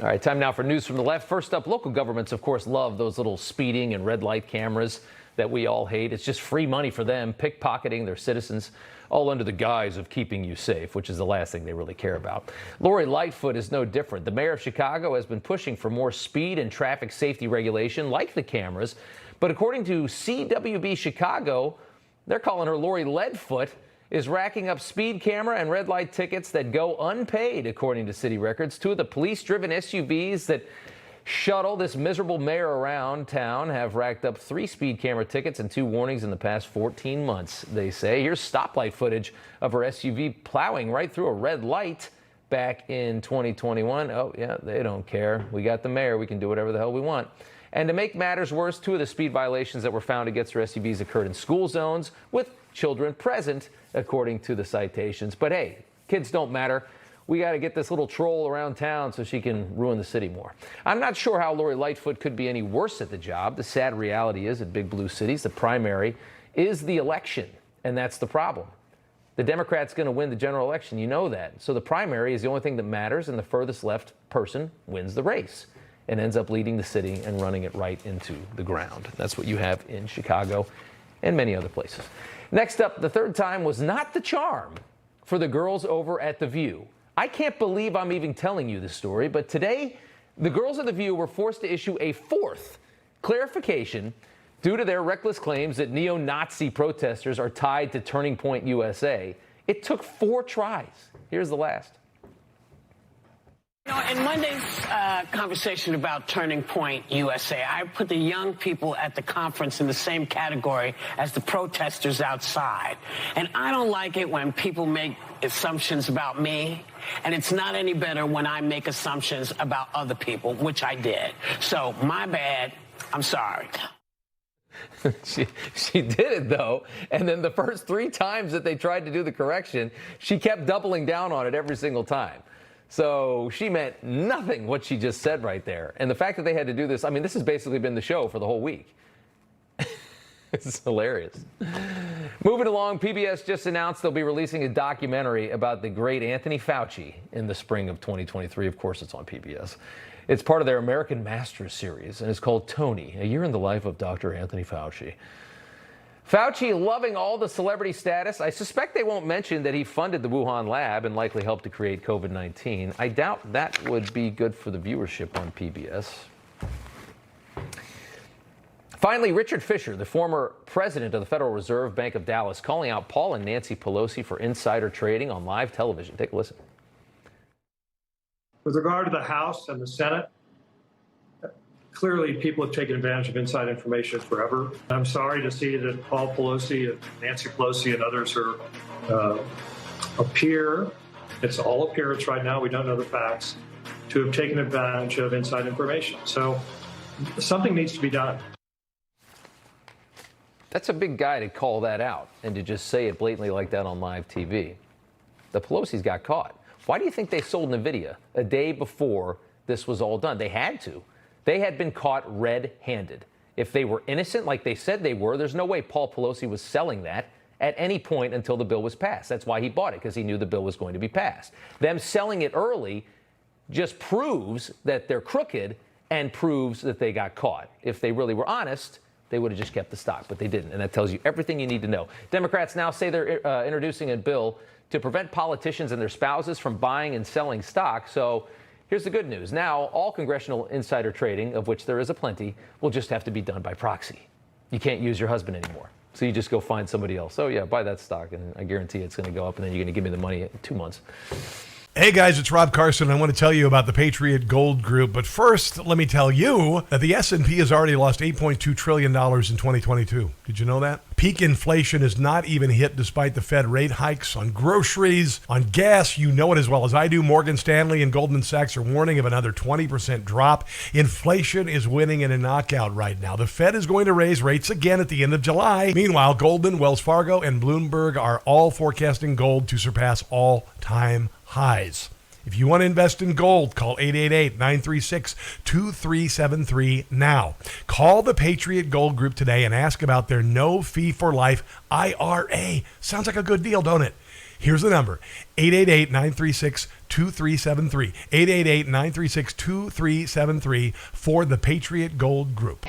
All right, time now for news from the left. First up, local governments, of course, love those little speeding and red light cameras that we all hate. It's just free money for them, pickpocketing their citizens, all under the guise of keeping you safe, which is the last thing they really care about. Lori Lightfoot is no different. The mayor of Chicago has been pushing for more speed and traffic safety regulation, like the cameras. But according to CWB Chicago, they're calling her Lori Lightfoot, is racking up speed camera and red light tickets that go unpaid, according to city records. Two of the police-driven SUVs that shuttle this miserable mayor around town have racked up 3 speed camera tickets and 2 warnings in the past 14 months, they say. Here's stoplight footage of her SUV plowing right through a red light back in 2021. Oh, yeah, they don't care. We got the mayor. We can do whatever the hell we want. And to make matters worse, 2 of the speed violations that were found against her SUVs occurred in school zones with children present, according to the citations. But hey, kids don't matter. We got to get this little troll around town so she can ruin the city more. I'm not sure how Lori Lightfoot could be any worse at the job. The sad reality is, at big blue cities, the primary is the election, and that's the problem. The Democrat's going to win the general election. You know that. So the primary is the only thing that matters, and the furthest left person wins the race and ends up leading the city and running it right into the ground. That's what you have in Chicago and many other places. Next up, the third time was not the charm for the girls over at The View. I can't believe I'm even telling you this story, but today, the girls of The View were forced to issue a 4th clarification due to their reckless claims that neo-Nazi protesters are tied to Turning Point USA. It took 4 tries. Here's the last. In Monday's conversation about Turning Point USA, I put the young people at the conference in the same category as the protesters outside. And I don't like it when people make assumptions about me, and it's not any better when I make assumptions about other people, which I did. So, my bad. I'm sorry. She did it, though, and then the first 3 times that they tried to do the correction, she kept doubling down on it every single time. So she meant nothing what she just said right there. And the fact that they had to do this, I mean, this has basically been the show for the whole week. It's hilarious. Moving along, PBS just announced they'll be releasing a documentary about the great Anthony Fauci in the spring of 2023. Of course, it's on PBS. It's part of their American Masters series, and it's called Tony, A Year in the Life of Dr. Anthony Fauci. Fauci loving all the celebrity status. I suspect they won't mention that he funded the Wuhan lab and likely helped to create COVID-19. I doubt that would be good for the viewership on PBS. Finally, Richard Fisher, the former president of the Federal Reserve Bank of Dallas, calling out Paul and Nancy Pelosi for insider trading on live television. Take a listen. With regard to the House and the Senate, clearly, people have taken advantage of inside information forever. I'm sorry to see that Paul Pelosi and Nancy Pelosi and others appear, it's all appearance right now, we don't know the facts, to have taken advantage of inside information. So something needs to be done. That's a big guy to call that out and to just say it blatantly like that on live TV. The Pelosi's got caught. Why do you think they sold NVIDIA a day before this was all done? They had to. They had been caught red-handed. If they were innocent, like they said they were, there's no way Paul Pelosi was selling that at any point until the bill was passed. That's why he bought it, because he knew the bill was going to be passed. Them selling it early just proves that they're crooked and proves that they got caught. If they really were honest, they would have just kept the stock, but they didn't, and that tells you everything you need to know. Democrats now say they're introducing a bill to prevent politicians and their spouses from buying and selling stock, so here's the good news. Now, all congressional insider trading, of which there is aplenty, will just have to be done by proxy. You can't use your husband anymore. So you just go find somebody else. Oh, yeah, buy that stock, and I guarantee it's going to go up, and then you're going to give me the money in 2 months. Hey guys, it's Rob Carson. I want to tell you about the Patriot Gold Group. But first, let me tell you that the S&P has already lost $8.2 trillion in 2022. Did you know that? Peak inflation is not even hit despite the Fed rate hikes on groceries, on gas. You know it as well as I do. Morgan Stanley and Goldman Sachs are warning of another 20% drop. Inflation is winning in a knockout right now. The Fed is going to raise rates again at the end of July. Meanwhile, Goldman, Wells Fargo, and Bloomberg are all forecasting gold to surpass all-time highs. If you want to invest in gold, call 888-936-2373 now. Call the Patriot Gold Group today and ask about their no-fee-for-life IRA. Sounds like a good deal, don't it? Here's the number, 888-936-2373. 888-936-2373 for the Patriot Gold Group.